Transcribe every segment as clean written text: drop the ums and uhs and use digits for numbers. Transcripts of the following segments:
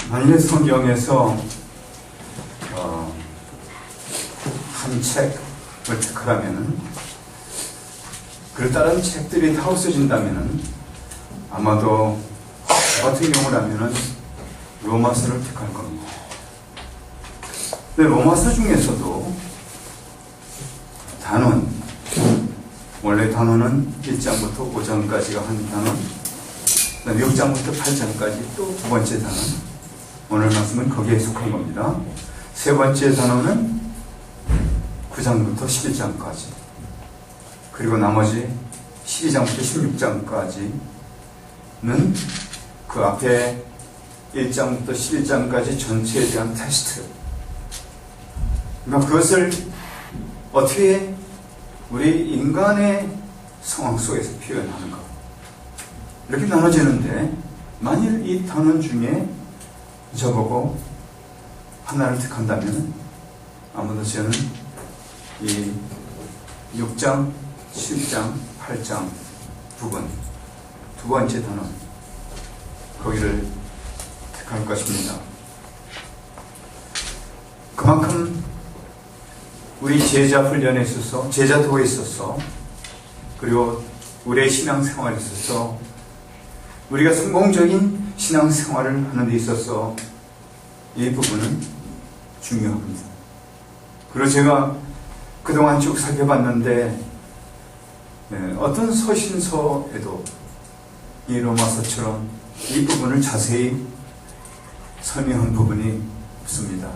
만일에 성경에서 한 책을 택하라면은, 그를 따른 책들이 다 없어진다면은 아마도 저 같은 경우라면은 로마서를 택할 겁니다. 근데 로마서 중에서도 단원, 원래 단원은 1장부터 5장까지가 한 단원, 6장부터 8장까지 또 두 번째 단원, 오늘 말씀은 거기에 속한 겁니다. 세 번째 단원은 9장부터 11장까지, 그리고 나머지 12장부터 16장까지는 그 앞에 1장부터 11장까지 전체에 대한 테스트, 그러니까 그것을 어떻게 우리 인간의 상황 속에서 표현하는가, 이렇게 나눠지는데, 만일 이 단원 중에 저보고 하나를 택한다면 아무도 저는 이 6장, 7장, 8장 부분, 두 번째 단원, 거기를 택할 것입니다. 그만큼 우리 제자 훈련에 있어서, 제자 도에 있어서, 그리고 우리의 신앙생활에 있어서, 우리가 성공적인 신앙생활을 하는 데 있어서 이 부분은 중요합니다. 그리고 제가 그동안 쭉 살펴봤는데 어떤 서신서에도 이 로마서처럼 이 부분을 자세히 설명한 부분이 없습니다.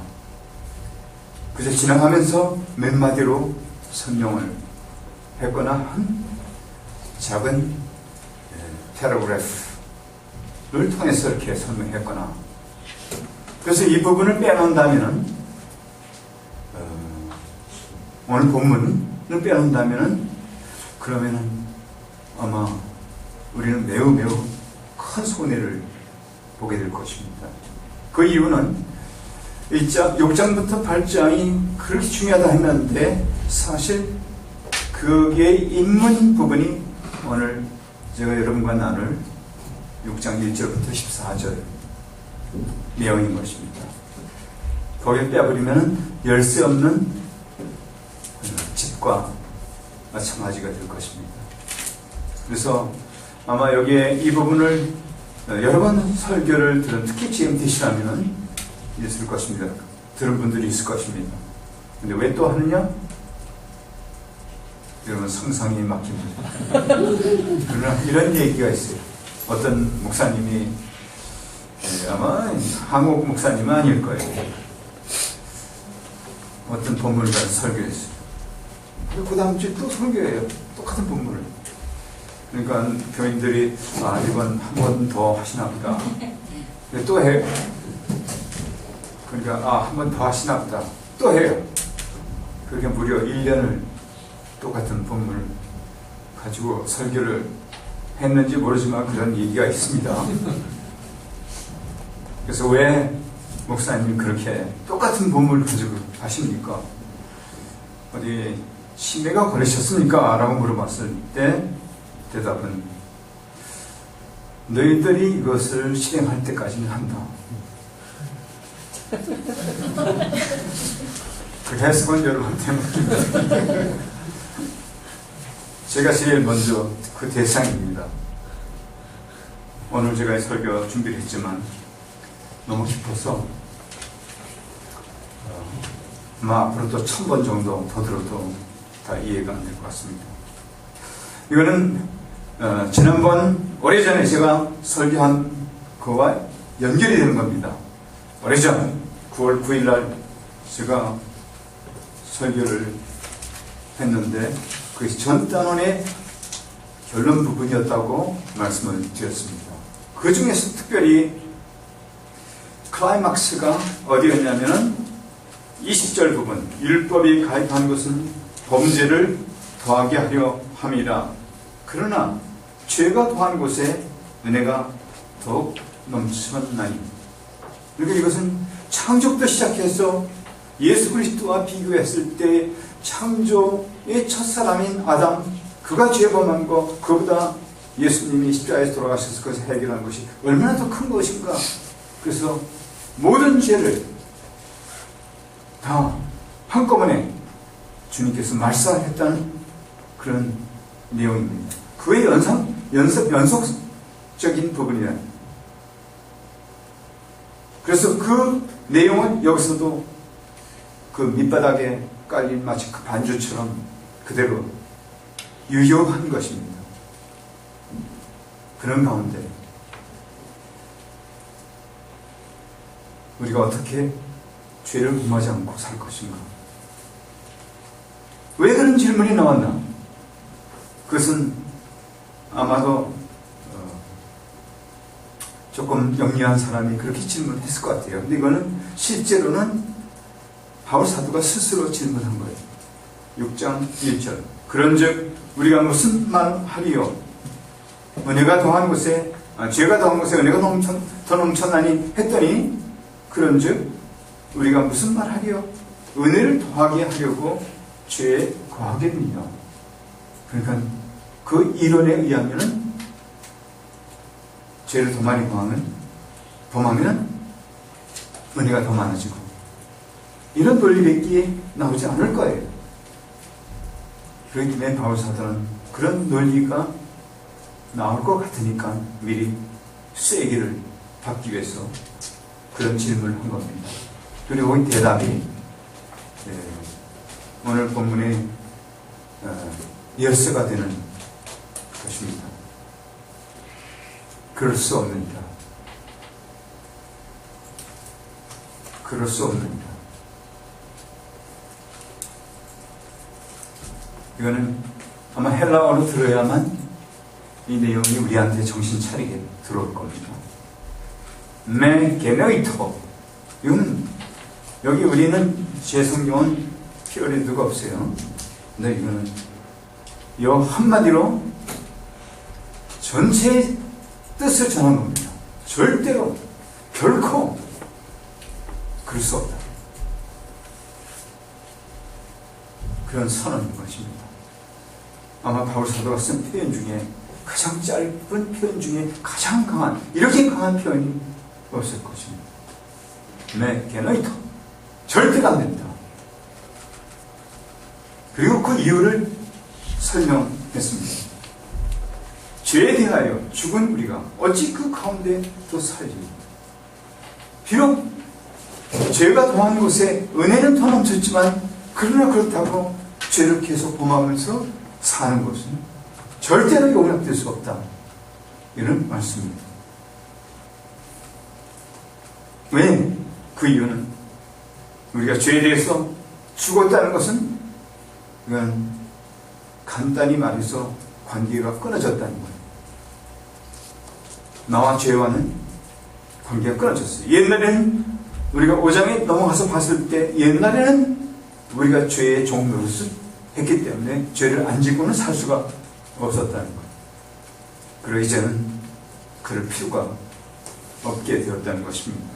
그저 지나가면서 몇 마디로 설명을 했거나 한 작은 패러그래프를 통해서 이렇게 설명했거나, 그래서 이 부분을 빼놓는다면은, 오늘 본문을 빼놓는다면은, 그러면은 아마 우리는 매우 큰 손해를 보게 될 것입니다. 그 이유는 6장부터 8장이 그렇게 중요하다 했는데, 사실 그게 인문 부분이 오늘 제가 여러분과 나눌 6장 1절부터 14절 내용인 것입니다. 거기에 빼버리면 열쇠 없는 집과 마찬가지가 될 것입니다. 그래서 아마 여기에 이 부분을 여러 번 설교를 들은, 특히 GMTC라면 있을 것입니다. 들은 분들이 있을 것입니다. 근데 왜 또 하느냐? 여러분, 성상이 막힙니다. 그러나 이런 얘기가 있어요. 어떤 목사님이, 아마 한국 목사님은 아닐 거예요, 어떤 본문을 가서 설교했어요. 그 다음 주에 또 설교해요. 똑같은 본문을. 그러니까 교인들이 이번 한 번 더 하시나 보다. 또 해요. 그러니까 한 번 더 하시나 보다. 또 해요. 그렇게 무려 1년을 똑같은 본문을 가지고 설교를 했는지 모르지만 그런 얘기가 있습니다. 그래서 왜 목사님이 그렇게 똑같은 본문을 가지고 하십니까? 어디 치매가 걸리셨습니까? 라고 물어봤을 때 대답은, 너희들이 이것을 실행할 때까지는 한다. 그 해석은 여러분한테 제가 제일 먼저 그 대상입니다. 오늘 제가 설교 준비를 했지만 너무 깊어서 아마 앞으로 또 1000번 정도 더 들어도 다 이해가 안 될 것 같습니다. 이거는 지난번 오래전에 제가 설교한 그와 연결이 되는 겁니다. 오래전 9월 9일 날 제가 설교를 했는데 그것이 전 단원의 결론 부분이었다고 말씀을 드렸습니다. 그 중에서 특별히 클라이막스가 어디였냐면은 20절 부분, 율법이 가입한 것은 범죄를 더하게 하려 함이라. 그러나 죄가 더한 곳에 은혜가 더욱 넘쳤나니. 그러니까 이것은 창조부터 시작해서 예수 그리스도와 비교했을 때 창조의 첫사람인 아담, 그가 죄범한 것, 그보다 예수님이 십자가에서 돌아가셔서 그것을 해결한 것이 얼마나 더 큰 것인가. 그래서 모든 죄를 다 한꺼번에 주님께서 말씀하셨다는 그런 내용입니다. 그의 연속적인 부분이라. 그래서 그 내용은 여기서도 그 밑바닥에 깔린 마치 그 반주처럼 그대로 유효한 것입니다. 그런 가운데 우리가 어떻게 죄를 범하지 않고 살 것인가? 왜 그런 질문이 나왔나? 그것은 아마도 조금 영리한 사람이 그렇게 질문했을 것 같아요. 근데 이거는 실제로는 바울 사도가 스스로 질문한 거예요. 6장 1절. 그런즉 우리가 무슨 말 하리요? 은혜가 더한 곳에 죄가 더한 곳에 은혜가 더 넘쳐나니 했더니 그런즉 우리가 무슨 말 하리요? 은혜를 더하게 하려고 죄에 거하겠느냐? 그러니까 그 이론에 의하면은 죄를 더 많이 범하면 은혜가 더 많아지고 이런 논리밖에 나오지 않을 거예요. 그렇기 때문에 바울 사도는 그런 논리가 나올 것 같으니까 미리 쐐기를 받기 위해서 그런 질문을 한 겁니다. 그리고 이 대답이 오늘 본문의 열쇠가 되는 것입니다. 그럴 수 없느니라. 그럴 수 없느니라. 이거는 아마 헬라어로 들어야만 이 내용이 우리한테 정신 차리게 들어올 겁니다. 메 게너이터. 이거는 여기 우리는 제 성경은 피어리드가 없어요. 근데 이거는 이 한마디로 전체의 뜻을 전한 겁니다. 절대로 결코 그럴 수 없다. 그런 선언인 것입니다. 아마 바울 사도가 쓴 표현 중에 가장 짧은 표현 중에 가장 강한, 이렇게 강한 표현이 없을 것입니다. 네, 게너이터. 절대로 안 됩니다. 그리고 그 이유를 설명했습니다. 죄에 대하여 죽은 우리가 어찌 그 가운데 또 살지? 비록 죄가 더한 곳에 은혜는 더 넘쳤지만 그러나 그렇다고 죄를 계속 범하면서 사는 것은 절대로 용납될 수 없다. 이런 말씀입니다. 왜? 그 이유는 우리가 죄에 대해서 죽었다는 것은 이건 간단히 말해서 관계가 끊어졌다는 거예요. 나와 죄와는 관계가 끊어졌어요. 옛날에는 우리가 5장에 넘어가서 봤을 때 옛날에는 우리가 죄의 종노릇을 했기 때문에 죄를 안 짓고는 살 수가 없었다는 거예요. 그리고 이제는 그럴 필요가 없게 되었다는 것입니다.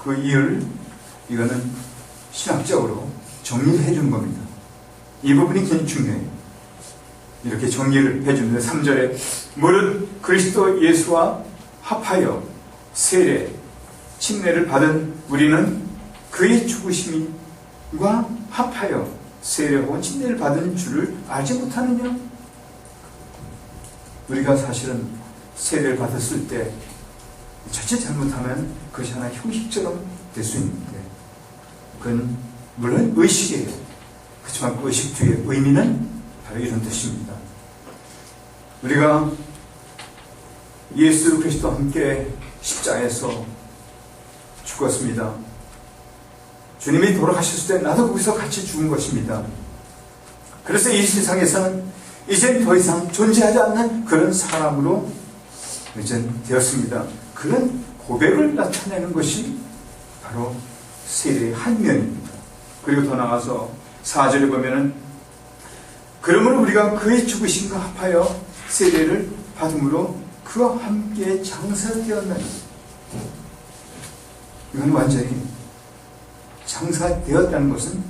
그 이유를 이거는 신학적으로 정리를 해주는 겁니다. 이 부분이 굉장히 중요해요. 이렇게 정리를 해주는데 3절에 무릇 그리스도 예수와 합하여 세례, 침례를 받은 우리는 그의 죽으심과 합하여 세례 혹은 침례를 받은 줄을 알지 못하느냐? 우리가 사실은 세례를 받았을 때 자칫 잘못하면 그것이 하나의 형식처럼 될 수 있는데 그건 물론 의식이에요. 그렇지만 그 의식 뒤에 의미는 바로 이런 뜻입니다. 우리가 예수 그리스도와 함께 십자가에서 죽었습니다. 주님이 돌아가셨을 때 나도 거기서 같이 죽은 것입니다. 그래서 이 세상에서는 이젠 더 이상 존재하지 않는 그런 사람으로 이젠 되었습니다. 그런 고백을 나타내는 것이 바로 세례의 한 면입니다. 그리고 더 나아가서 4절에 보면은 그러므로 우리가 그의 죽으심과 합하여 세례를 받음으로 그와 함께 장사되었나니. 이건 완전히 장사되었다는 것은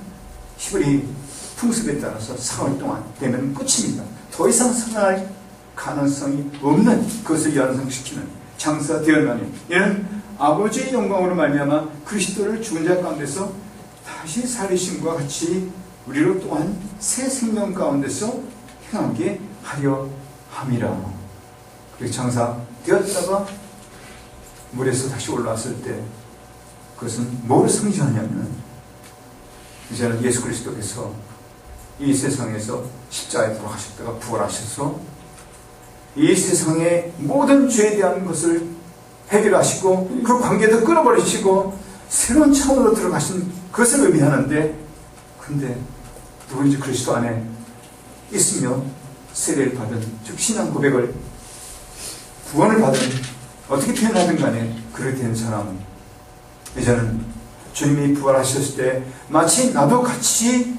히브리 풍습에 따라서 사흘 동안 되면 끝입니다. 더 이상 살아날 가능성이 없는 그것을 연상시키는 장사되었나니. 이는 아버지의 영광으로 말미암아 그리스도를 죽은 자 가운데서 다시 살리심과 같이 우리로 또한 새 생명 가운데서 행하게 하려 함이라. 그리고 장사되었다가 물에서 다시 올라왔을 때 그것은 뭘 상징하냐면 이제는 예수 그리스도께서 이 세상에서 십자가에 돌아가셨다가 부활하셔서 이 세상의 모든 죄에 대한 것을 해결하시고 그 관계도 끊어버리시고 새로운 차원으로 들어가신 그것을 의미하는데, 근데 누구든지 그리스도 안에 있으며 세례를 받은, 즉 신앙 고백을 구원을 받은, 어떻게 표현하든 간에 그렇게 된 사람은 이제는 주님이 부활하셨을 때 마치 나도 같이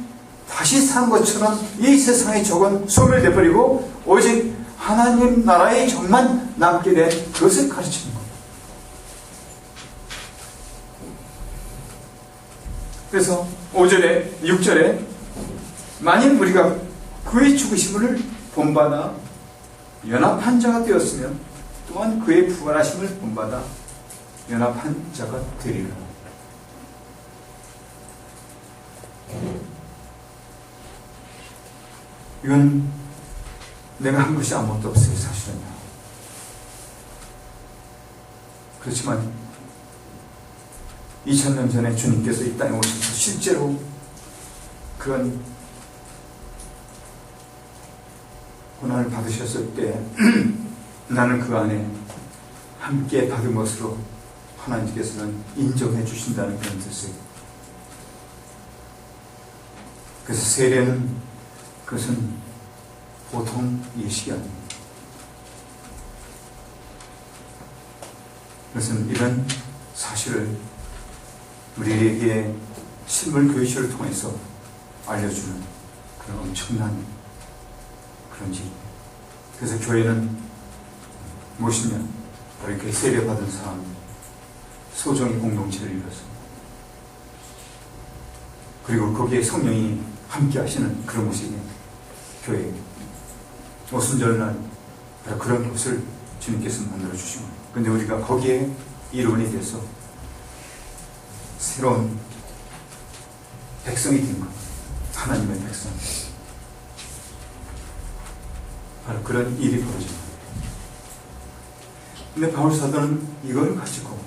다시 산 것처럼 이 세상의 적은 소멸되어버리고 오직 하나님 나라의 적만 남게 된 그것을 가르치는 겁니다. 그래서 5절에 6절에 만일 우리가 그의 죽으심을 본받아 연합한 자가 되었으면 또한 그의 부활하심을 본받아 연합한 자가 되리라. 이건 내가 한 것이 아무것도 없어요, 사실은. 그렇지만 2000년 전에 주님께서 이 땅에 오셔서 실제로 그런 고난을 받으셨을 때 나는 그 안에 함께 받은 것으로 하나님께서는 인정해 주신다는 그런 뜻이에요. 그래서 세례는 그것은 보통 예식이 아닙니다. 그것은 이런 사실을 우리에게 실물 교육을 통해서 알려주는 그런 엄청난 그런 일. 그래서 교회는 무엇이냐? 이렇게 세례받은 사람, 소정의 공동체를 이뤄서, 그리고 거기에 성령이 함께 하시는 그런 모습이 교회. 오순절날 바로 그런 것을 주님께서 만들어 주시고, 근데 우리가 거기에 일원이 돼서 새로운 백성이 된 것, 하나님의 백성. 바로 그런 일이 벌어집니다. 근데 바울 사도는 이걸 가지고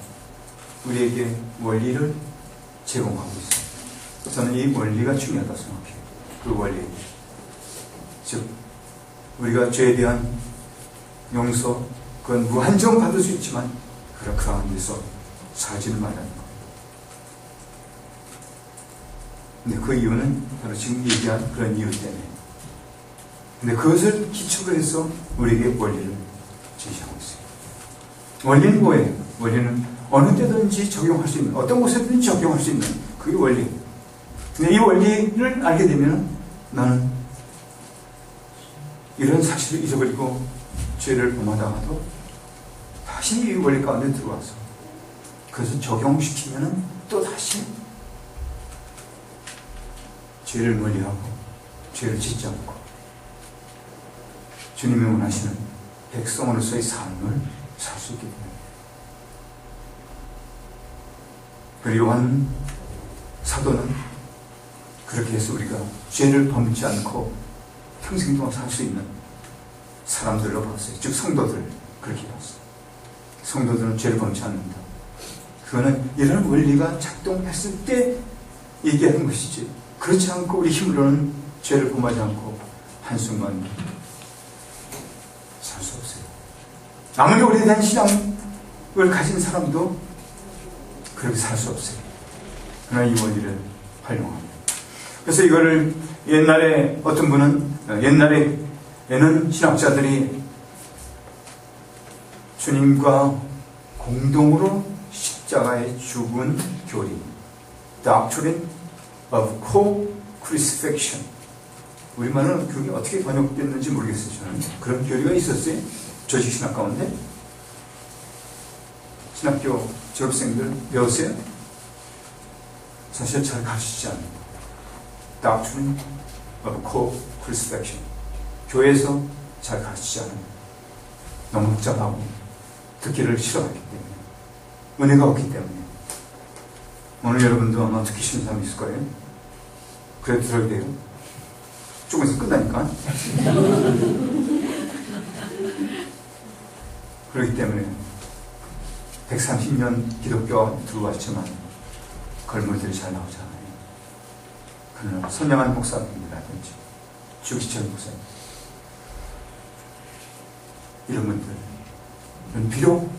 우리에게 원리를 제공하고 있습니다. 저는 이 원리가 중요하다고 생각해요. 그 원리. 즉, 우리가 죄에 대한 용서, 그건 무한정 받을 수 있지만, 그러한 데서 살지는 말라는 것. 근데 그 이유는 바로 지금 얘기한 그런 이유 때문에. 근데 그것을 기초로 해서 우리에게 원리를 제시하고 있어요. 원리는 뭐예요? 원리는 어느 때든지 적용할 수 있는, 어떤 곳에든지 적용할 수 있는 그게 원리. 근데 이 원리를 알게 되면 나는 이런 사실을 잊어버리고 죄를 범하다가도 다시 이 원리 가운데 들어와서 그것을 적용시키면 또 다시 죄를 멀리하고 죄를 짓지 않고 주님이 원하시는 백성으로서의 삶을 살 수 있게 됩니다. 그리고 요한 사도는 그렇게 해서 우리가 죄를 범지 않고 평생 동안 살 수 있는 사람들로 봤어요. 즉 성도들 그렇게 봤어요. 성도들은 죄를 범지 않는다. 그거는 이런 원리가 작동했을 때 얘기하는 것이지, 그렇지 않고 우리 힘으로는 죄를 범하지 않고 한순간 살 수 없어요. 아무리 오래된 신앙을 가진 사람도 그렇게 살 수 없어요. 그러나 이 원리를 활용합니다. 그래서 이거를 옛날에 어떤 분은, 옛날에는 신학자들이 주님과 공동으로 십자가에 죽은 교리, Doctrine of Co-Crucifixion. 우리말은 그게 어떻게 번역됐는지 모르겠어요. 저는 그런 교리가 있었어요. 조직신학 가운데. 신학교 졸업생들 배웠어요? 사실 잘 가르치지 않는다. Doctrine of Co-Crucifixion. 교회에서 잘 가르치지 않는다. 너무 복잡하고 듣기를 싫어하기 때문에. 은혜가 없기 때문에. 오늘 여러분도 아마 느끼시는 사람이 있을 거예요. 그래도 들어야 돼요. 조금 있으면 끝나니까. 그렇기 때문에 130년 기독교가 들어왔지만 걸물들이 잘 나오잖아요. 그는 선량한 목사님이라든지 주기철 목사님, 이런 분들은 비록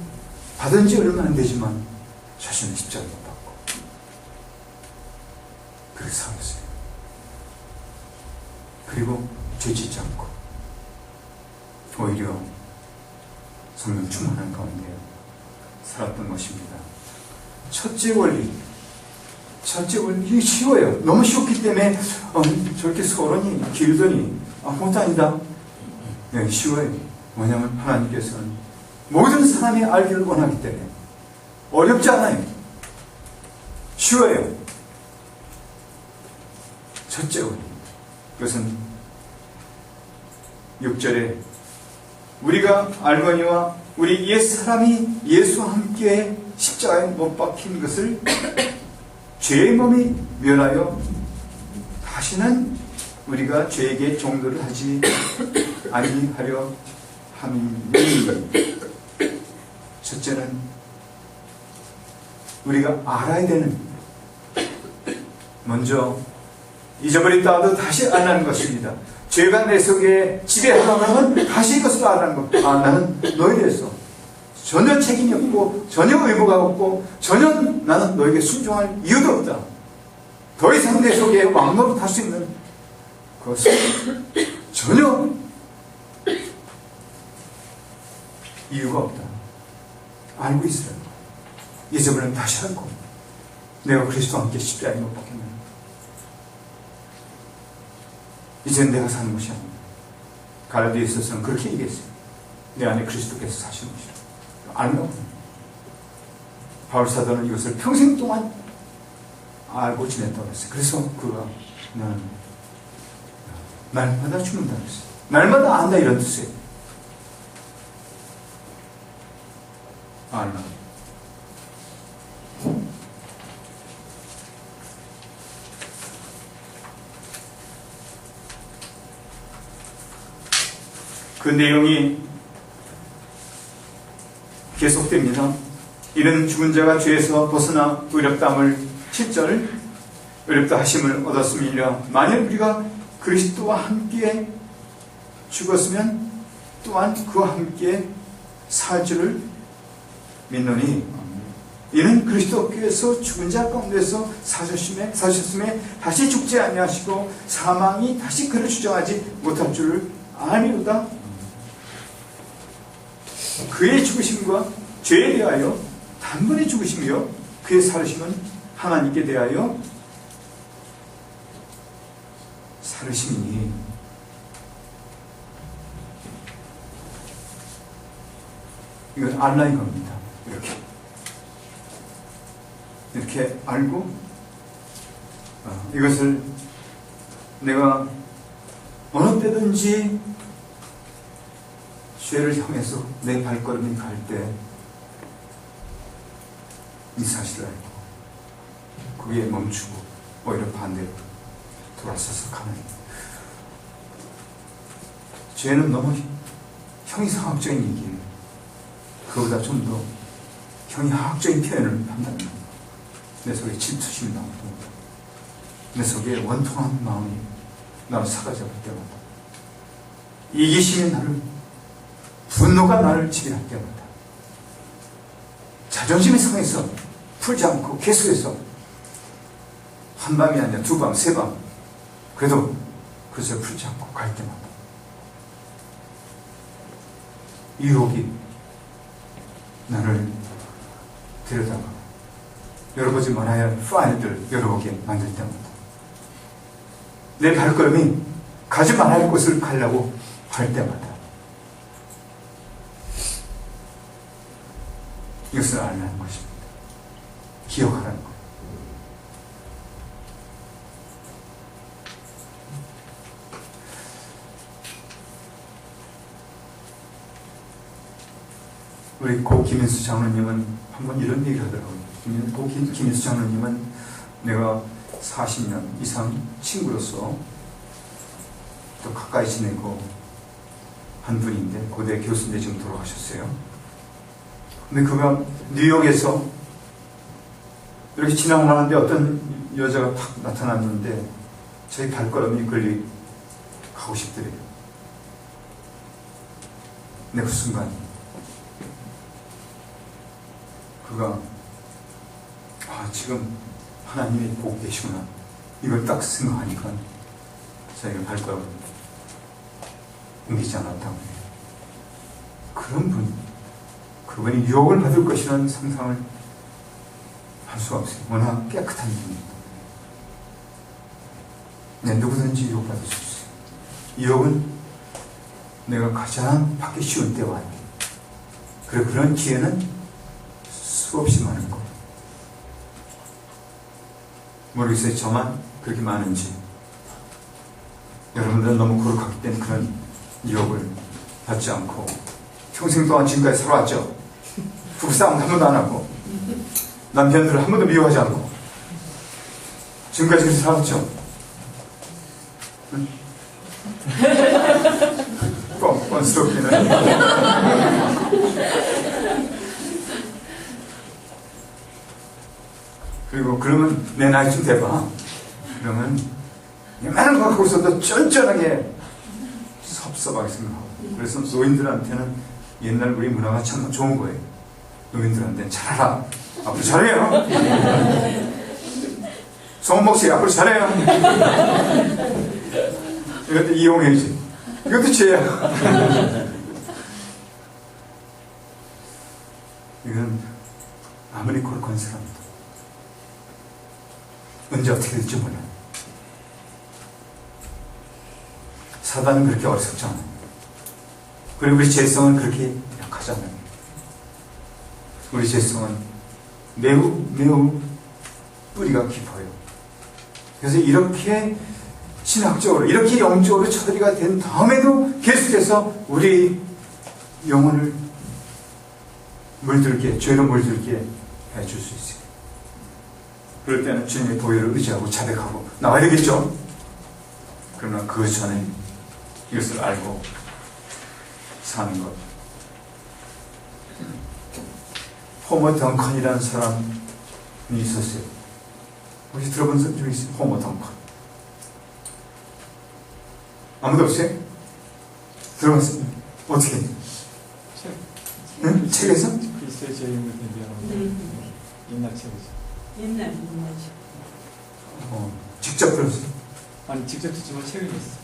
받은 지 얼마 안 되지만 자신은 십자가 못 받고 그렇게 살았어요. 그리고 죄짓지 않고 오히려 성령 충만한 가운데 살았던 것입니다. 첫째 원리, 이게 쉬워요. 너무 쉬웠기 때문에 저렇게 서론이 길더니 아무것도 아니다. 네, 쉬워요. 뭐냐면 하나님께서는 모든 사람이 알기를 원하기 때문에 어렵지 않아요. 쉬워요. 첫째 원리, 그것은 6절에 우리가 알거니와 우리 옛 사람이 예수와 함께 십자가에 못 박힌 것을 죄의 몸이 멸하여 다시는 우리가 죄에게 종도를 하지 아니하려 함이니. 첫째는 우리가 알아야 되는, 먼저 잊어버렸다 하도 다시 알라는 것입니다. 죄가 내 속에 지배하면 다시 이것을 알라는 것. 나는 너에 대해서 전혀 책임이 없고 전혀 의무가 없고 전혀 나는 너에게 순종할 이유도 없다. 더 이상 내 속에 왕노릇 할 수 있는 그것은 전혀 이유가 없다. 알고 있어요. 잊어버리면 다시 알고, 내가 그리스도와 함께 십자가에 못 박혔네. 이제는 내가 사는 것이 아니다. 갈라디아서는 그렇게 얘기했어요. 내 안에 그리스도께서 사시는 것이라. 알고, 바울 사도는 이것을 평생 동안 알고 지냈다고 했어요. 그래서 그가 나는 날마다 죽는다고 했어요. 날마다 안다, 이런 뜻이에요. 알라. 그 내용이 계속됩니다. 이는 죽은 자가 죄에서 벗어나 의롭다함을 7절 의롭다 하심을 얻었음이니라. 만일 우리가 그리스도와 함께 죽었으면 또한 그와 함께 살 줄을 믿노니, 이는 그리스도께서 죽은 자 가운데서 사셨음에 다시 죽지 아니하시고 사망이 다시 그를 주장하지 못할 줄을 아니로다. 그의 죽으심과 죄에 대하여 단번에 죽으심이요 그의 살으심은 하나님께 대하여 살으심이니. 이건 알라인 겁니다. 이렇게 알고 이것을 내가 어느 때든지 죄를 향해서 내 발걸음이 갈 때 이 사실을 알고 그게 멈추고 오히려 반대로 돌아서서 가는. 죄는 너무 형이상학적인 얘기예요. 그보다 좀 더 형이하학적인 표현을 한다면 내 속에 질투심이 나오고 내 속에 원통한 마음이 나를 사로잡을 때마다, 이기심이 나를, 분노가 나를 지배할 때마다, 자존심이 상해서 풀지 않고 계속해서 한 밤이 아니라 두 밤, 세 밤, 그래도 그것을 풀지 않고 갈 때마다 유혹이 나를 들여다가 열어보지 말아야 할 파일들 열어보게 만들 때마다, 내 발걸음이 가지 말아야 할 곳을 가려고 할 때마다 이것을 알라는 것입니다. 기억하라는 것. 우리 고 김인수 장로님은 한번 이런 얘기를 하더라고요. 김인수 장로님은 내가 40년 이상 친구로서 또 가까이 지내고 한 분인데 고대 교수인데 지금 돌아가셨어요. 근데 그가 뉴욕에서 이렇게 지나가는데 어떤 여자가 탁 나타났는데 자기 발걸음이 걸리 가고 싶더래요. 근데 그 순간 그가 지금 하나님이 보고 계시구나 이걸 딱 생각하니까 자기가 발걸음을 옮기지 않았다고 해요. 그런 분, 그분이 유혹을 받을 것이라는 상상을 할 수가 없어요. 워낙 깨끗한 분입니다. 네, 누구든지 유혹받을 수 있어요. 유혹은 내가 가장 받기 쉬운 때와 아니에요. 그리고 그런 기회는 수없이 많은 거예요. 모르겠어요. 저만 그렇게 많은지. 여러분들은 너무 거룩하기 그런 유혹을 받지 않고 평생 동안 지금까지 살아왔죠. 부부싸움 한 번도 안 하고 남편들을 한 번도 미워하지 않고 지금까지 그렇게 살았죠. 응? 뻔스럽기는. 그리고 그러면 내 나이쯤 돼봐. 그러면 많은 거 갖고 있어도 쫀쫀하게 섭섭하게 생각하고. 그래서 노인들한테는 옛날 우리 문화가 참 좋은 거예요. 노인들한테는 잘하라. 앞으로 잘해요. 성목씨 앞으로 잘해요. 이것도 이용해야지. 이것도 죄야. 이건 아무리 거룩한 사람도 언제 어떻게 될지 몰라요. 사단은 그렇게 어리석지 않아요. 그리고 우리 죄성은 그렇게 약하잖아요. 우리 죄성은 매우 뿌리가 깊어요. 그래서 이렇게 신학적으로 이렇게 영적으로 처리가 된 다음에도 계속해서 우리 영혼을 물들게, 죄로 물들게 해줄 수 있어요. 그럴 때는 주님의 보혈을 의지하고 자백하고 나와야 되겠죠. 그러나 그 전에 이것을 알고 사는 것. 호모 덩컨이라는 사람이 있었어요. 혹시 들어본 사람 중에 있어요? 호모 덩컨. 아무도 없어요? 들어봤어요? 어떻게? 책. 응? 책에서? 글쎄 제 인물 대비하는 옛날 책이죠. 옛날 책. 직접 들었어요? 아니 직접 듣지만 책을 읽었어요.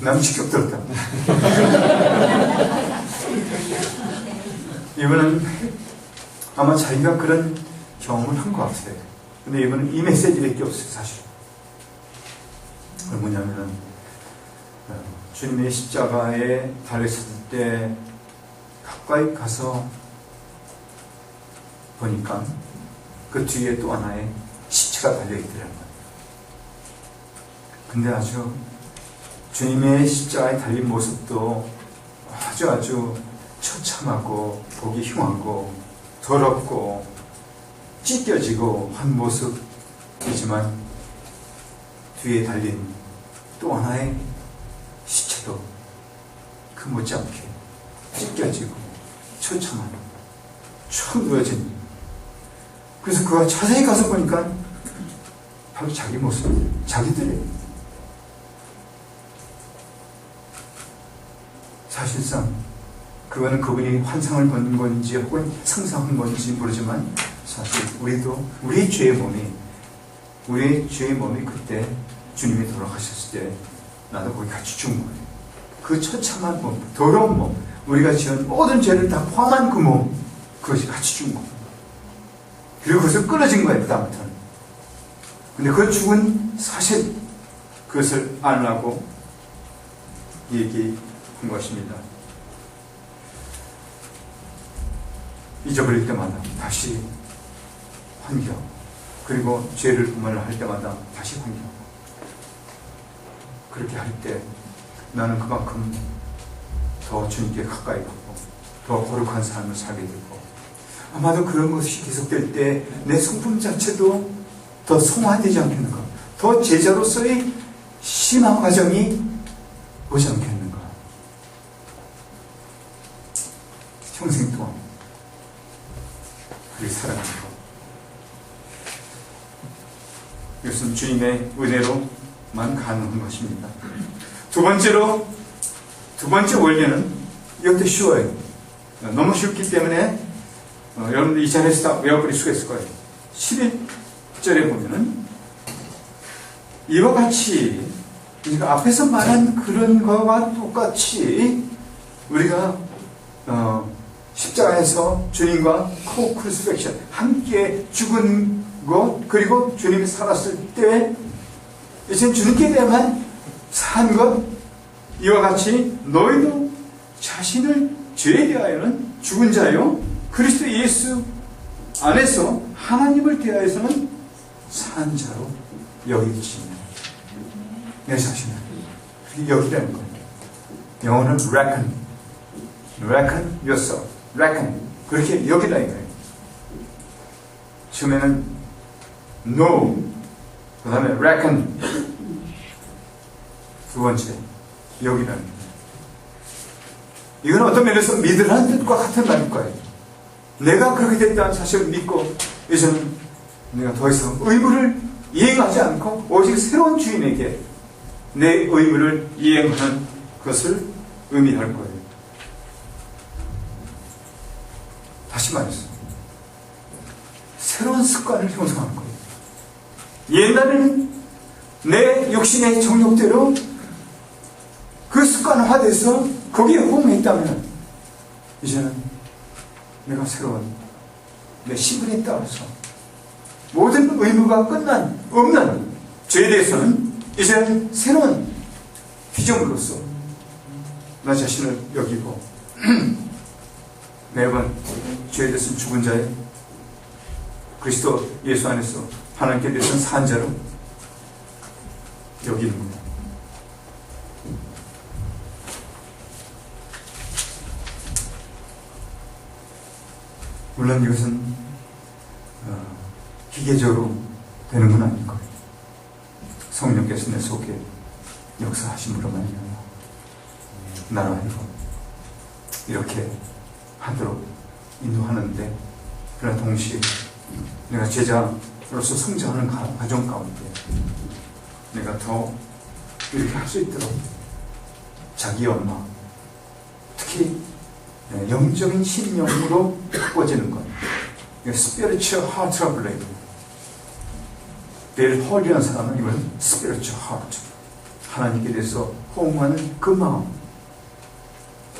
나는 직접 들었다. 이분은 아마 자기가 그런 경험을 한 것 같아요. 근데 이분은 이 메시지밖에 없어요, 사실. 그게 뭐냐면은, 주님의 십자가에 달렸을 때 가까이 가서 보니까 그 뒤에 또 하나의 시체가 달려있더라는 거예요. 근데 아주 주님의 십자가에 달린 모습도 아주 처참하고 보기 흉하고 더럽고 찢겨지고 한 모습이지만 뒤에 달린 또 하나의 시체도 그 못지않게 찢겨지고 처참한 촥 누워진. 그래서 그가 자세히 가서 보니까 바로 자기 모습, 자기들이에요. 사실상 그거는 그분이 환상을 본 건지 혹은 상상한 건지 모르지만 사실 우리도 우리의 죄의 몸이 그때 주님이 돌아가셨을 때 나도 거기 같이 죽은 거예요. 그 처참한 몸, 더러운 몸, 우리가 지은 모든 죄를 다 포함한 그 몸, 그것이 같이 죽은 거예요. 그리고 그것을 끊어진 거예요, 그다음부터는. 근데 그 죽은 사실, 그것을 알라고 얘기한 것입니다. 잊어버릴 때마다 다시 환기하고, 그리고 죄를 분별을 할 때마다 다시 환기하고. 그렇게 할 때 나는 그만큼 더 주님께 가까이 가고 더 거룩한 삶을 살게 되고 아마도 그런 것이 계속될 때 내 성품 자체도 더 성화되지 않겠는가? 더 제자로서의 신앙 과정이 오지 않겠는가? 평생 동안 그를 사랑하는 것. 이것은 주님의 은혜로만 가능한 것입니다. 두 번째 원리는 이것도 쉬워요. 너무 쉽기 때문에 여러분들 이 자리에서 다 외워버릴 수가 있을 거예요. 11절에 보면은 이와 같이 우리가 앞에서 말한 그런 것과 똑같이 우리가 십자가에서 주님과 코크루시팩션 함께 죽은 것, 그리고 주님이 살았을 때 이제 주님께 대한 산 것, 이와 같이 너희도 자신을 죄에 대하여는 죽은 자요 그리스도 예수 안에서 하나님을 대하여서는 산 자로 여기지니 내 자신을 그렇게 여기라는 거예요. 영어는 reckon yourself, reckon 그렇게 여기라 이거예요. 처음에는 know, 그 다음에 reckon, 두 번째 여기라는 거예요. 이건 어떤 면에서 믿으라는 뜻과 같은 말일 거예요. 내가 그렇게 됐다는 사실을 믿고 이제는 내가 더 이상 의무를 이행하지 않고 오직 새로운 주인에게 내 의무를 이행하는 것을 의미할 거예요. 다시 말해서 새로운 습관을 형성하는 거예요. 옛날에는 내 욕심의 정욕대로 그 습관화돼서 거기에 호응했다면 이제는 내가 새로운 내 신분에 따라서 모든 의무가 없는 죄에 대해서는 이제는 새로운 비전으로서 나 자신을 여기고 매번 죄에 대해서는 죽은 자에 그리스도 예수 안에서 하나님께 대해서는 산 자로 여기는 겁니다. 물론 이것은 기계적으로 되는 건 아닐 거예요. 성령께서 내 속에 역사하심으로 말미암아 나로 하여금 이렇게 하도록 인도하는데, 그러나 동시에 내가 제자로서 성장하는 과정 가운데 내가 더 이렇게 할 수 있도록 자기 엄마, 특히 영적인 신령으로 바꿔지는 것, spiritual heart trouble. 제일 홀리한 사람은 이건 spiritual heart, 하나님께 대해서 호응하는 그 마음,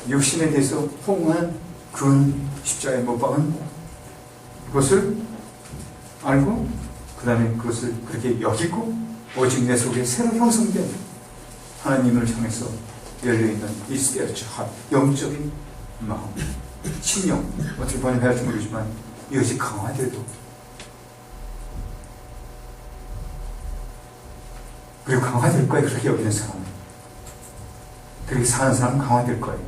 육신에 대해서 호응하는 그 십자가에 못 박은 그것을 알고 그 다음에 그것을 그렇게 여기고 오직 내 속에 새로 형성된 하나님을 향해서 열려있는 이 spiritual heart, 영적인 마음, 신령, 어떻게 번역해야 모르지만 이것이 강화돼도, 그리고 강화될 거예요. 그렇게 여기는 사람은, 그렇게 사는 사람은 강화될 거예요.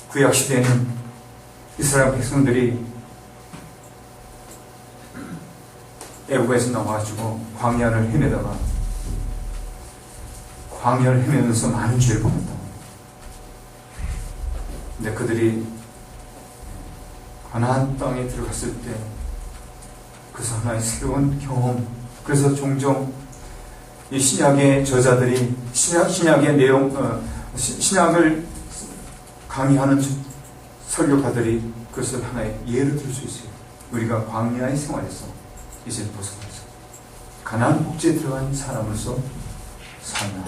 구약 시대에는 이스라엘 백성들이 애국에서 나와가지고 광야를 헤매다가 광야를 헤매면서 많은 죄를 범했다. 근데 그들이 가나안 땅에 들어갔을 때 그래서 하나의 새로운 경험, 그래서 종종 이 신약의 저자들이 신약의 내용, 신약을 강의하는 설교가들이 그것을 하나의 예로 들 수 있어요. 우리가 광야의 생활에서 이제 벗어나서 가나안 복지에 들어간 사람으로서 살나.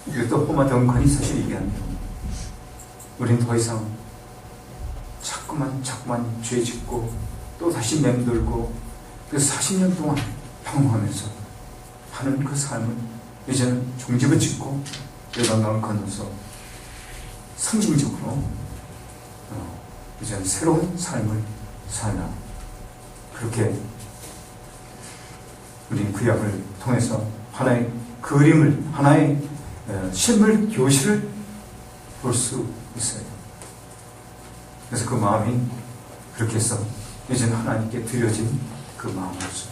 이것도 호마 덩컨이 사실 얘기합니다. 우린 더 이상 자꾸만 죄 짓고 또 다시 맴돌고, 그래서 40년 동안 방황하면서 하는 그 삶을 이제는 종집을 짓고 요단강을 건너서 상징적으로 이제는 새로운 삶을 살라. 그렇게 우리는 구약을 통해서 하나의 그림을, 하나의 실물 교실을 볼 수 있어요. 그래서 그 마음이 그렇게 해서 이제는 하나님께 드려진 그 마음으로서,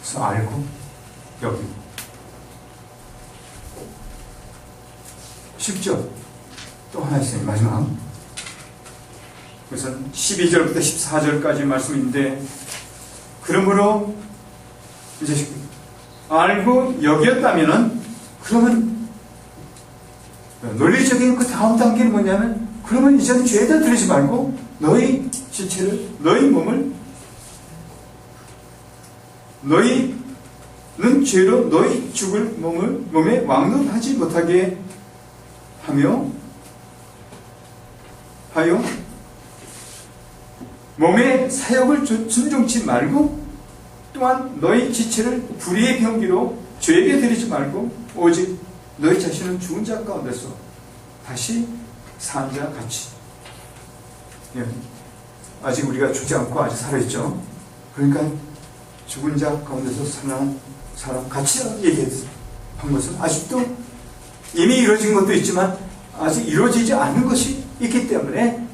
그래서 알고 여기고. 10절 또 하나 있어요. 마지막. 그래서 12절부터 14절까지 말씀인데, 그러므로 이제 알고 여겼다면은, 그러면 논리적인 그 다음 단계는 뭐냐면, 그러면 이제는 죄에다 들이지 말고 너희 지체를, 너희 몸을, 너희는 죄로 너희 죽을 몸에 왕노하지 못하게 하여 몸의 사역을 순종치 말고, 또한 너희 지체를 불의의 병기로 죄에게 드리지 말고, 오직 너희 자신은 죽은 자 가운데서 다시 산 자 같이. 아직 우리가 죽지 않고 아직 살아있죠. 그러니까 죽은 자 가운데서 살아난 사람 같이 얘기한 것은, 아직도 이미 이루어진 것도 있지만 아직 이루어지지 않은 것이 있기 때문에,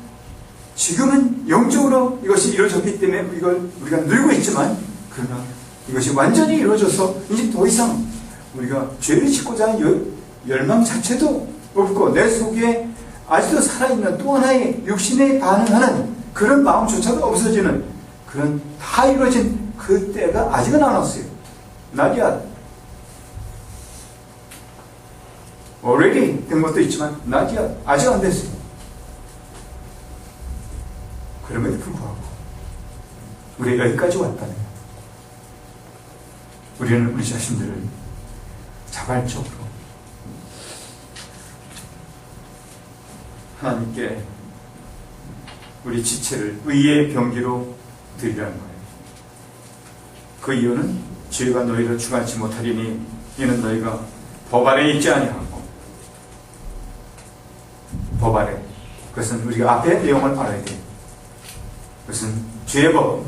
지금은 영적으로 이것이 이루어졌기 때문에 이걸 우리가 누리고 있지만, 그러나 이것이 완전히 이루어져서 이제 더 이상 우리가 죄를 짓고자 하는 열망 자체도 없고, 내 속에 아직도 살아있는 또 하나의 육신에 반응하는 그런 마음조차도 없어지는, 그런 다 이루어진 그 때가 아직은 안 왔어요. Not yet. already 된 것도 있지만 not yet. 아직 안 됐어요. 그럼에도 불구하고 우리가 여기까지 왔다면, 우리는 우리 자신들을 자발적으로 하나님께 우리 지체를 의의 병기로 드리라는 거예요. 그 이유는, 죄가 너희를 주관치 못하리니 이는 너희가 법 아래 있지 아니하고. 법 아래, 그것은 우리가 앞에 내용을 알아야 돼요. 그것은 죄의 법,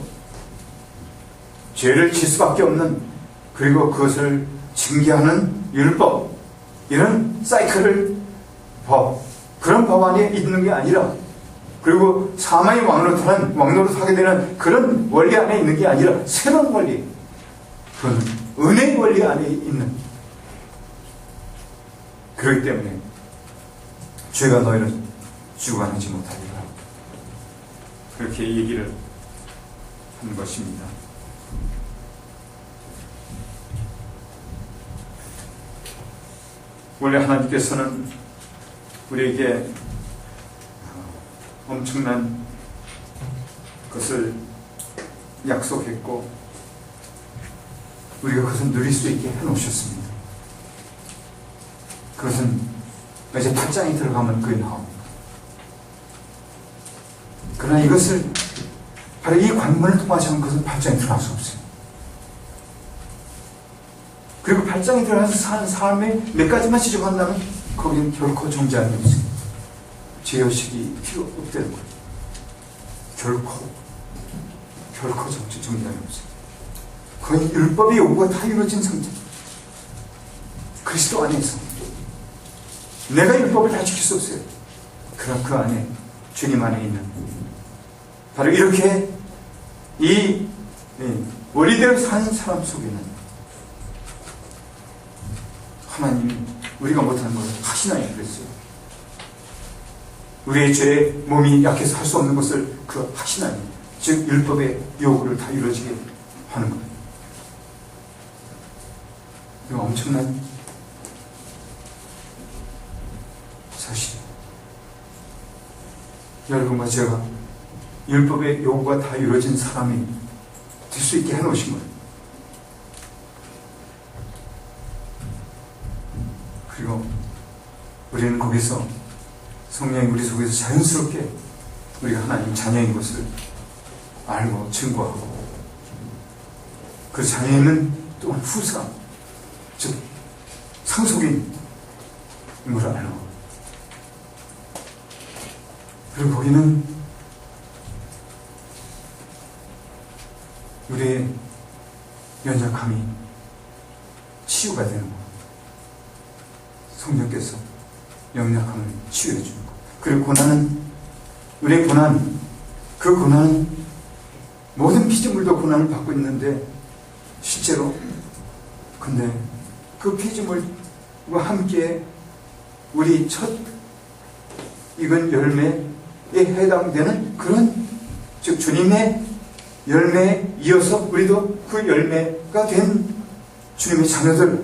죄를 질 수밖에 없는, 그리고 그것을 징계하는 율법, 이런 사이클을, 그런 법 안에 있는 게 아니라, 그리고 사망의 왕노릇하게 되는 그런 원리 안에 있는 게 아니라, 새로운 원리, 그건 은혜의 원리 안에 있는. 그렇기 때문에 죄가 너희를 주관하지 못하리라, 그렇게 얘기를 한 것입니다. 원래 하나님께서는 우리에게 엄청난 것을 약속했고, 우리가 그것을 누릴 수 있게 해놓으셨습니다. 그것은 이제 8장에 들어가면 그게 나옵니다. 그러나 이것을, 바로 이 관문을 통하지 않은 것은 8장에 들어갈 수 없어요. 그리고 8장에 들어가서 사는 삶의 몇 가지만 지적한다면 거기는 결코 정지하는 게 없어요. 죄의식이 필요 없다는 거예요. 결코 정지하는 게 없어요. 거의 율법의 요구가 다 이루어진 상태. 그리스도 안에서 내가 율법을 다 지킬 수 없어요. 그러나 그 안에, 주님 안에 있는, 바로 이렇게 이 원리대로 사는 사람 속에는 하나님이 우리가 못하는 것을 하시나요? 그랬어요. 우리의 죄에 몸이 약해서 할 수 없는 것을 그 하시나요? 즉 율법의 요구를 다 이루어지게 하는 거예요. 이거 엄청난 사실. 여러분과 제가 율법의 요구가 다 이루어진 사람이 될 수 있게 해놓으신 거예요. 그리고 우리는 거기서 성령이 우리 속에서 자연스럽게 우리가 하나님 자녀인 것을 알고 증거하고, 그 자녀는 또한 후사, 즉 상속인 걸 알고, 그리고 거기는 우리의 연약함이 치유가 되는 것. 성령께서 연약함을 치유해 주는 것. 그리고 고난은, 우리의 고난, 그 고난은 모든 피조물도 고난을 받고 있는데 실제로, 근데 그 피조물과 함께 우리 첫 익은 열매에 해당되는 그런, 즉 주님의 열매에 이어서 우리도 그 열매가 된 주님의 자녀들이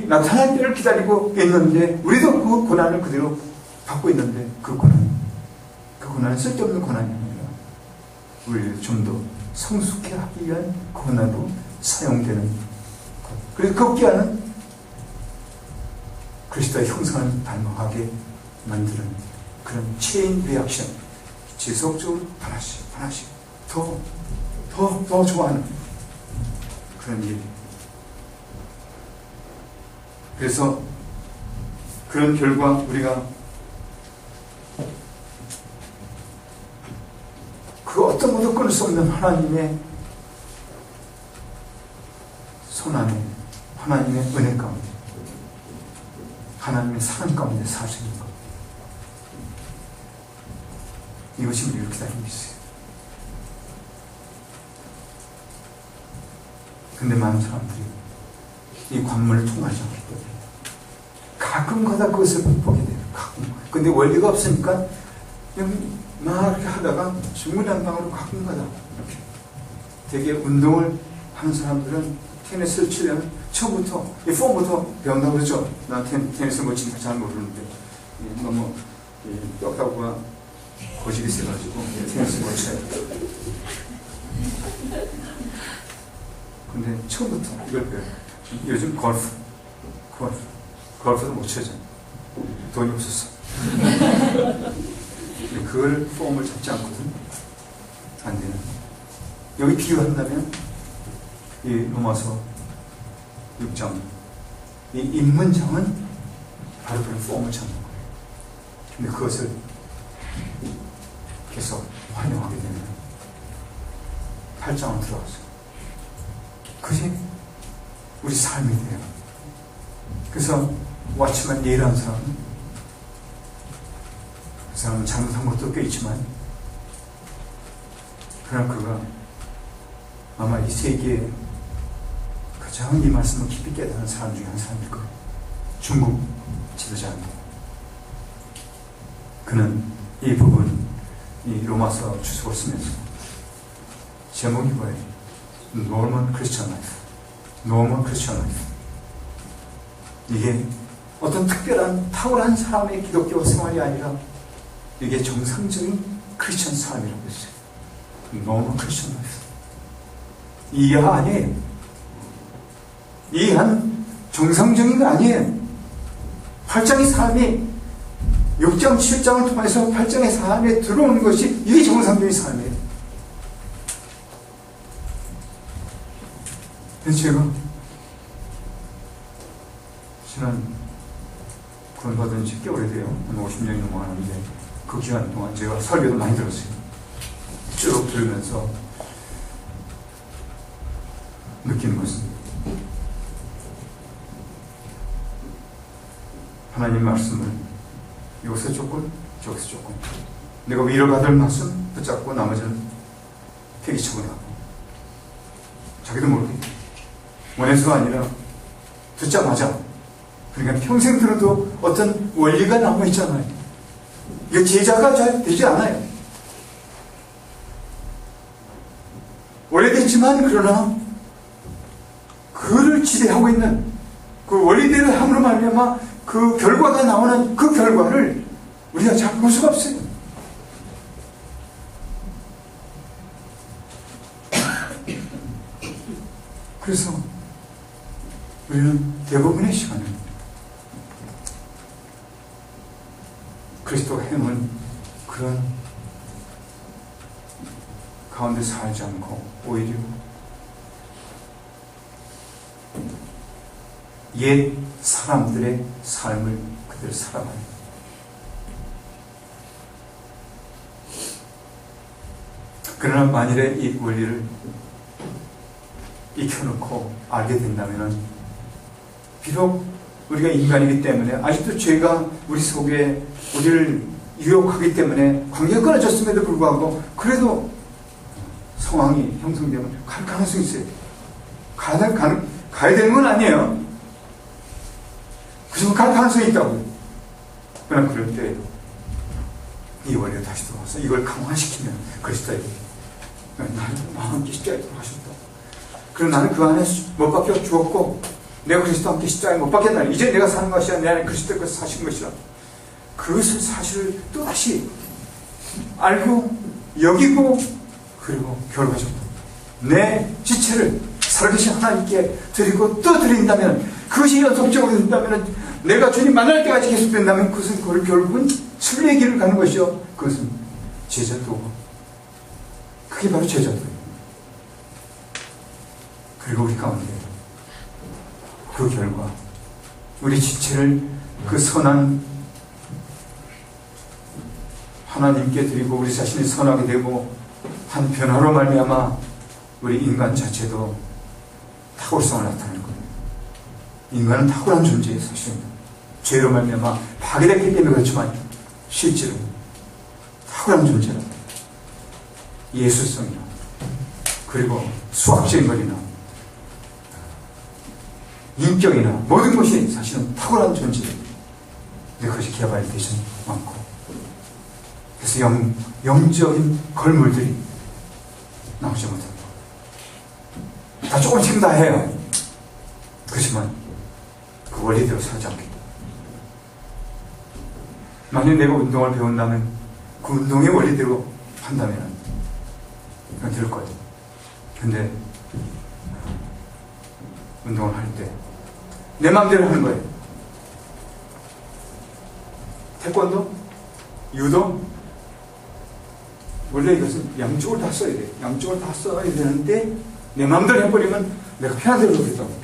나타날 때를 기다리고 있는데 우리도 그 고난을 그대로 받고 있는데 그 고난은 쓸데없는 고난이 아니라 우리를 좀 더 성숙해 하기 위한 고난으로 사용되는 것. 그래서 급기야는 그리스도의 형상을 닮아가게 만드는 그런 체인 리액션, 지속적으로 하나씩 더 좋아하는 그런 일. 그래서 그런 결과 우리가 그 어떤 것도 끊을 수 없는 하나님의 손 안에, 하나님의 은혜 가운데, 하나님의 사랑 가운데 사시는 것. 이것이 우리를 기다리고 있어요. 근데 많은 사람들이 이 관문을 통하지 않기 때문에 가끔가다 그것을 보게 돼요. 가끔. 근데 원리가 없으니까 그냥 막 이렇게 하다가 중구난방으로 가끔가다 이렇게. 되게 운동을 하는 사람들은 테니스를 치려면 처음부터 이 폼부터 배운다고 그러죠. 난 테니스 뭐 치니까 잘 모르는데 너무 뼈다구가 고집이 세가지고 테니스 못 쳐요. 근데 처음부터 이걸 배워요. 요즘 골프도 못 쳐져. 돈이 없었어. 근데 그걸 폼을 잡지 않거든. 안 되는. 여기 비유한다면 이 로마서 6장 이 입문장은 바로 그런 폼을 잡는 거예요. 근데 그것을 계속 활용하게 되면 8장으로 들어가서 그것이 우리 삶이 돼요. 그래서 와치만 예일한 사람은 그 사람은 잘못한 것도 꽤 있지만 그러나 그가 아마 이 세계에 가장 이 말씀을 깊이 깨닫는 사람 중에 한 사람일 거예요. 중국 지도자인데 그는 이 부분, 이 로마서 주석을 쓰면서 제목이 뭐예요? Normal Christian Life. Normal Christian Life. 이게 어떤 특별한 탁월한 사람의 기독교 생활이 아니라 이게 정상적인 크리스천 삶이라고 했어요. Normal Christian Life. 이하 아니에요. 이한 정상적인 거 아니에요. 8장의 삶이 6장, 7장을 통해서 8장의 삶에 들어오는 것이 이게 정상적인 삶이에요. 그래서 제가 지난 구원받은 지 꽤 오래돼요. 한 50년이 넘어가는데 그 기간 동안 제가 설교도 많이 들었어요. 쭉 들으면서 느끼는 것은 하나님 말씀을 여기서 조금 저기서 조금 내가 위로받을 말씀 붙잡고 나머지는 폐기치고 나고 자기도 모르게 원해서가 아니라 듣자마자 그러니까 평생 들어도 어떤 원리가 남아있잖아요. 이게 제자가 잘 되지 않아요. 오래됐지만 그러나 그를 지배하고 있는 그 원리대로 함으로 말미암아 그 결과가 나오는 그 결과를 우리가 잘 볼 수가 없어요. 그래서 우리는 대부분의 시간을 그리스도가 행한 그런 가운데 살지 않고 오히려 옛 사람들의 삶을 그대로 살아가는 그러나 만일에 이 원리를 익혀놓고 알게 된다면 비록 우리가 인간이기 때문에 아직도 죄가 우리 속에 우리를 유혹하기 때문에 관계가 끊어졌음에도 불구하고 그래도 상황이 형성되면 갈 가능성이 있어요. 가야 되는 건 아니에요. 그지만 갈 가능성이 있다고요. 그러나 그럴 때 이 원리가 다시 들어와서 이걸 강화시키면 그리스도에게 나는 함께 십자가에 돌아가셨다. 그럼 나는 그 안에 못 박혀 죽었고 내가 그리스도와 함께 십자가에 못 박혔다. 이제 내가 사는 것이 아니라 내 안에 그리스도께서 사신 것이라. 그것을 사실을 또다시 알고 여기고 그리고 결과적으로 내 지체를 살아계신 하나님께 드리고 또 드린다면 그것이 연속적으로 된다면 내가 주님 만날 때까지 계속된다면 그것은 그걸 결국은 순례의 길을 가는 것이요. 그것은 제자도고 그게 바로 제자도예요. 그리고 우리 가운데 그 결과 우리 지체를 그 선한 하나님께 드리고 우리 자신이 선하게 되고 한 변화로 말미암아 우리 인간 자체도 탁월성을 나타낼 거예요. 인간은 탁월한 존재예요. 사실은 죄로 말미암아 파괴됐기 때문에 그렇지만 실제로 탁월한 존재라. 예술성이나 그리고 수학적인 것이나 인격이나 모든 것이 사실은 탁월한 존재예요. 근데 그것이 개발이 되지 않고 그래서 영적인 걸물들이 나오지 못합니다. 다 조금씩 다 해요. 그렇지만 그 원리대로 살지 않겠다. 만약 내가 운동을 배운다면 그 운동의 원리대로 한다면 그건 될 거예요. 근데 운동을 할 때 내 마음대로 하는 거예요. 태권도, 유도, 원래 이것은 양쪽을 다 써야 돼요. 양쪽을 다 써야 되는데 내 마음대로 해버리면 내가 편한 대로 하겠다고.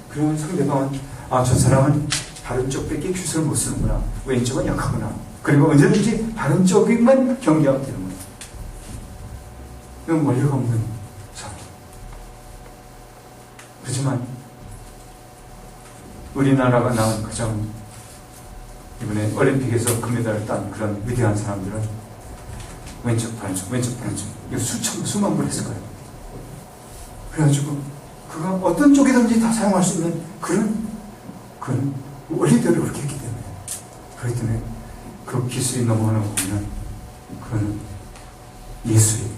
그러면 상대방은 아, 저 사람은 다른 쪽 뺏기 큐스를 못 쓰는구나. 왼쪽은 약하구나. 그리고 언제든지 다른 쪽만 경계하면 되는 거예요. 이건 원리가 없는 사람. 그렇지만 우리나라가 낳은 가장 이번에 올림픽에서 금메달을 딴 그런 위대한 사람들은 왼쪽 반쪽 왼쪽 반쪽 이거 수만 번 했을 거예요. 그래가지고 그가 어떤 쪽이든지 다 사용할 수 있는 그런 원리대로 그렇게 했기 때문에 그렇기 때문에 그 기술이 넘어가는 거 보면 그건 예술이에요.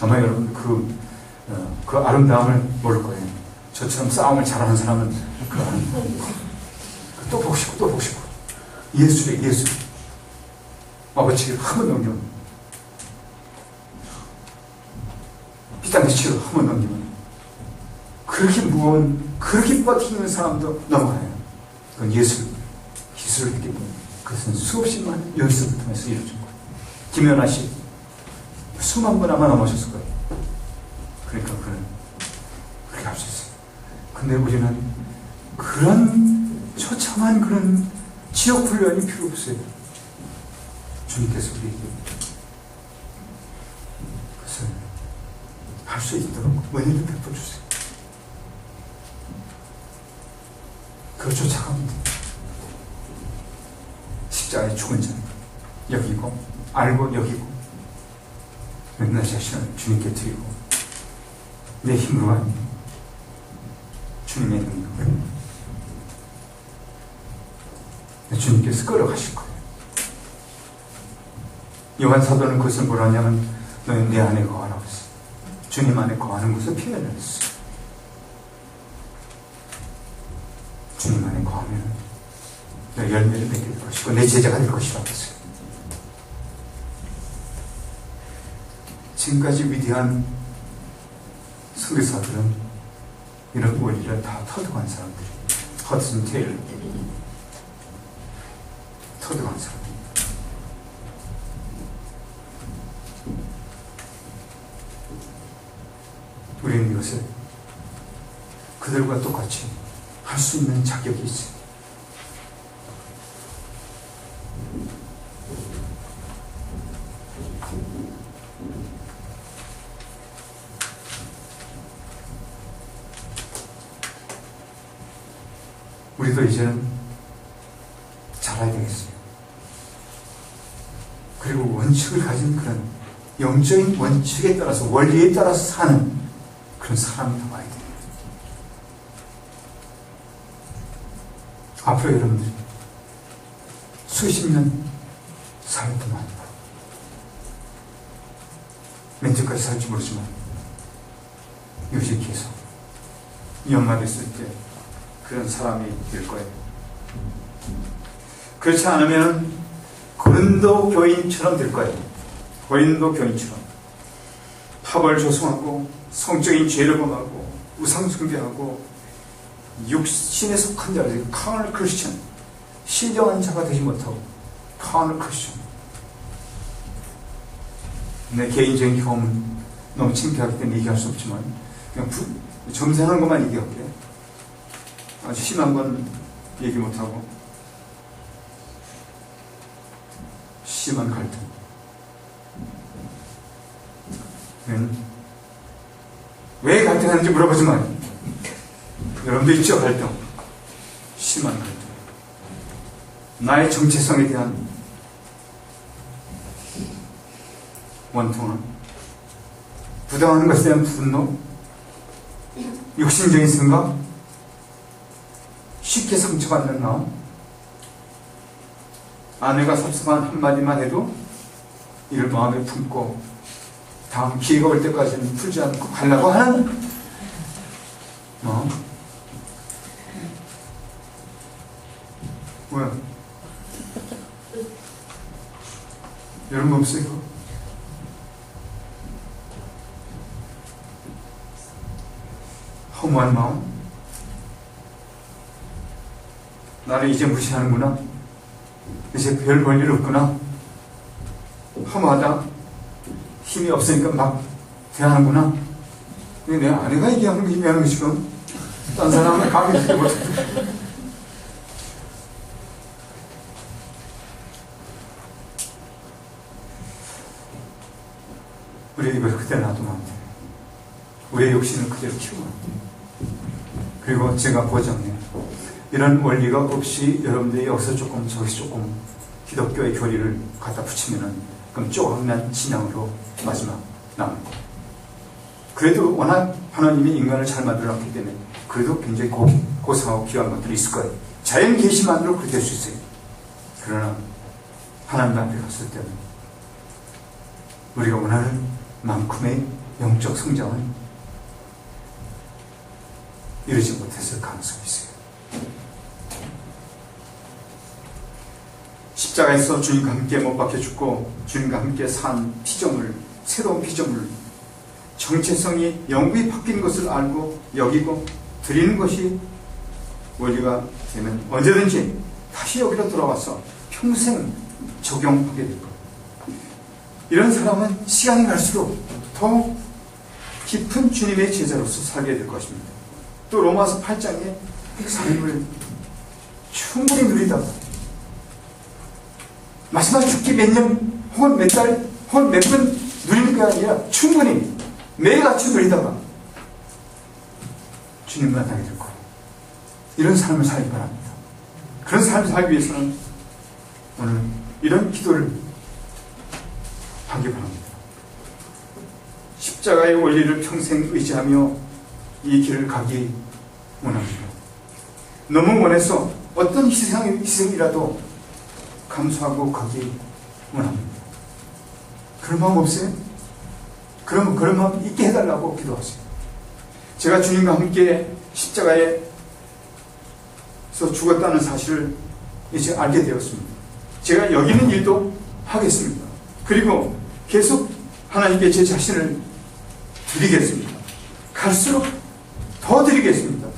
아마 여러분 그 아름다움을 모를 거예요. 저처럼 싸움을 잘하는 사람은 또 보고 싶고 또 보고 싶고 예술이에요. 예술. 아버지를 한번 넘기면 비단대치로 한번 넘기면 그렇게 무거운 그렇게 버티는 사람도 넘어가요. 그건 예술 기술을 했기 때문에 그것은 수없이 많은 연습을 통해서 이루어진 거예요. 김연아 씨 수만 번 아마 넘어졌을 거예요. 그러니까 그는 그렇게 할 수 있어요. 근데 우리는 그런 처참한 그런 지역 훈련이 필요 없어요. 주님께서 우리에게 그것을 할 수 있도록 은혜를 베풀어 주세요. 그걸 쫓아가면 돼요. 십자가에 죽은 자는 여기고 알고 여기고 내 자신을 주님께 드리고 내 힘으로 아니고 주님의 능력으로 주님께서 끌어가실 거예요. 요한 사도는 그것을 뭐라냐면 너는 내 안에 거하라고 했어요. 주님 안에 거하는 것을 표현을 했어요. 주님 안에 거하면 너 열매를 맺게 될 것이고 내 제자가 될 것이라고 했어요. 지금까지 위대한 선교사들은 이런 원리를 다 터득한 사람들이 허드슨 테일러 터득한 사람들. 우리는 이것을 그들과 똑같이 할 수 있는 자격이 있어요. 우리도 이제는 잘해야 되겠어요. 그리고 원칙을 가진 그런 영적인 원칙에 따라서 원리에 따라서 사는 그런 사람이 나와야 돼요. 앞으로 여러분들이 수십 년 살 동안 언제까지 살지 모르지만 이것이 계속 연말했을 때 그런 사람이 될 거예요. 그렇지 않으면 고린도 교인처럼 될 거예요. 고린도 교인처럼 팝을 조성하고 성적인 죄를 범하고 우상 숭배하고 육신에 속한 자가 되고 카널 크리스천, 신령한 자가 되지 못하고 카널 크리스천. 내 개인적인 경험은 너무 창피하기 때문에 얘기할 수 없지만 그냥 점잖은 것만 얘기할게요. 아주 심한 건 얘기 못하고 심한 갈등. 왜 갈등하는지 물어보지 마요. 여러분도 있죠, 갈등. 심한 갈등. 나의 정체성에 대한 원통함, 부당한 것에 대한 분노, 육신적인 생각, 쉽게 상처받는 마음, 아내가 섭섭한 한마디만 해도 이를 마음에 품고 다음 기회가 올 때까지는 풀지 않고 가려고 하는 마음. 뭐야? 여러분 없어요? 허무한 마음? 나를 이제 무시하는구나. 이제 별 볼 일 없구나. 허무하다. 힘이 없으니까 막 대하는구나. 근데 내 아내가 얘기하는 거 힘이 지금 딴 사람은 감히 듣지 못해. 우리의 입을 그대로 놔두면 안 돼. 우리의 욕심을 그대로 키우면 안 돼. 그리고 제가 보장해요. 이런 원리가 없이 여러분들이 여기서 조금 저기서 조금 기독교의 교리를 갖다 붙이면은 그럼 조금만 신앙으로 마지막 남을 거예요. 그래도 워낙 하나님이 인간을 잘 만들어놨기 때문에 그래도 굉장히 고상하고 귀한 것들이 있을 거예요. 자연 계시만으로 그렇게 될 수 있어요. 그러나 하나님 앞에 갔을 때는 우리가 원하는 만큼의 영적 성장은 이루지 못했을 가능성이 있어요. 십자가에서 주님과 함께 못 박혀 죽고 주님과 함께 산 피조물, 새로운 피조물, 정체성이 영구히 바뀐 것을 알고 여기고 드리는 것이 원리가 되면 언제든지 다시 여기로 돌아와서 평생 적용하게 될 거예요. 이런 사람은 시간이 갈수록 더 깊은 주님의 제자로서 살게 될 것입니다. 또 로마서 8장에 삶을 충분히 누리다가 마지막 죽기 몇 년 혹은 몇 달 혹은 몇 분 누리는 게 아니라 충분히 매일같이 누리다가 주님 만나게 될 거예요. 이런 삶을 살기 바랍니다. 그런 삶을 살기 위해서는 오늘 이런 기도를 하기 바랍니다. 십자가의 원리를 평생 의지하며 이 길을 가기 원합니다. 너무 원해서 어떤 희생이라도 감수하고 가기 원합니다. 그런 마음 없어요? 그러면 그런 마음 있게 해달라고 기도하세요. 제가 주님과 함께 십자가에서 죽었다는 사실을 이제 알게 되었습니다. 제가 여기 있는 일도 하겠습니다. 그리고 계속 하나님께 제 자신을 드리겠습니다. 갈수록 더 드리겠습니다.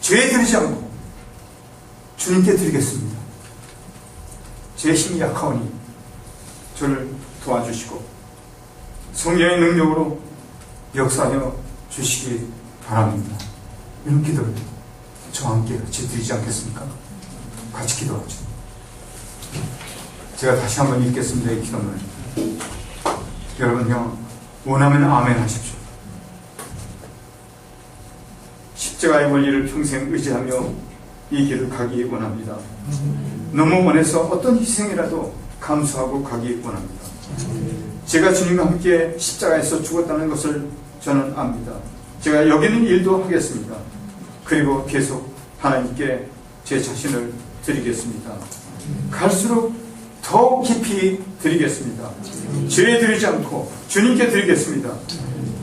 죄에 드리지 않고 주님께 드리겠습니다. 제 힘이 약하오니 저를 도와주시고 성령의 능력으로 역사하여 주시기 바랍니다. 이런 기도를 저와 함께 같이 드리지 않겠습니까? 같이 기도하죠. 제가 다시 한번 읽겠습니다. 이 기도문을. 여러분요, 원하면 아멘 하십시오. 십자가의 원리를 평생 의지하며 이 길을 가기 원합니다. 너무 원해서 어떤 희생이라도 감수하고 가기 원합니다. 제가 주님과 함께 십자가에서 죽었다는 것을 저는 압니다. 제가 여기는 일도 하겠습니다. 그리고 계속 하나님께 제 자신을 드리겠습니다. 갈수록 더 깊이 드리겠습니다. 죄에 드리지 않고 주님께 드리겠습니다.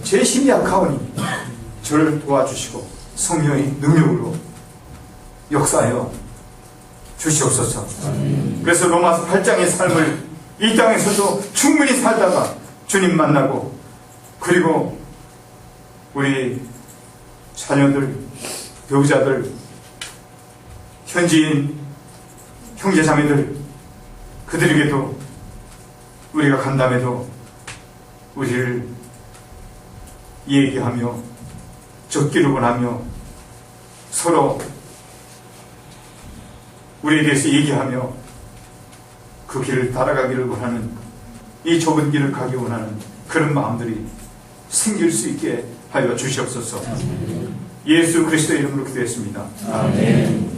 제 힘이 약하오니 저를 도와주시고 성령의 능력으로 역사하여 주시옵소서. 그래서 로마서 8장의 삶을 이 땅에서도 충분히 살다가 주님 만나고, 그리고 우리 자녀들, 배우자들, 현지인 형제자매들, 그들에게도 우리가 간담회도 우리를 얘기하며 적기를 원하며 서로 우리에 대해서 얘기하며 그 길을 따라가기를 원하는, 이 좁은 길을 가기 원하는 그런 마음들이 생길 수 있게 하여 주시옵소서. 예수 그리스도의 이름으로 기도했습니다. 아멘.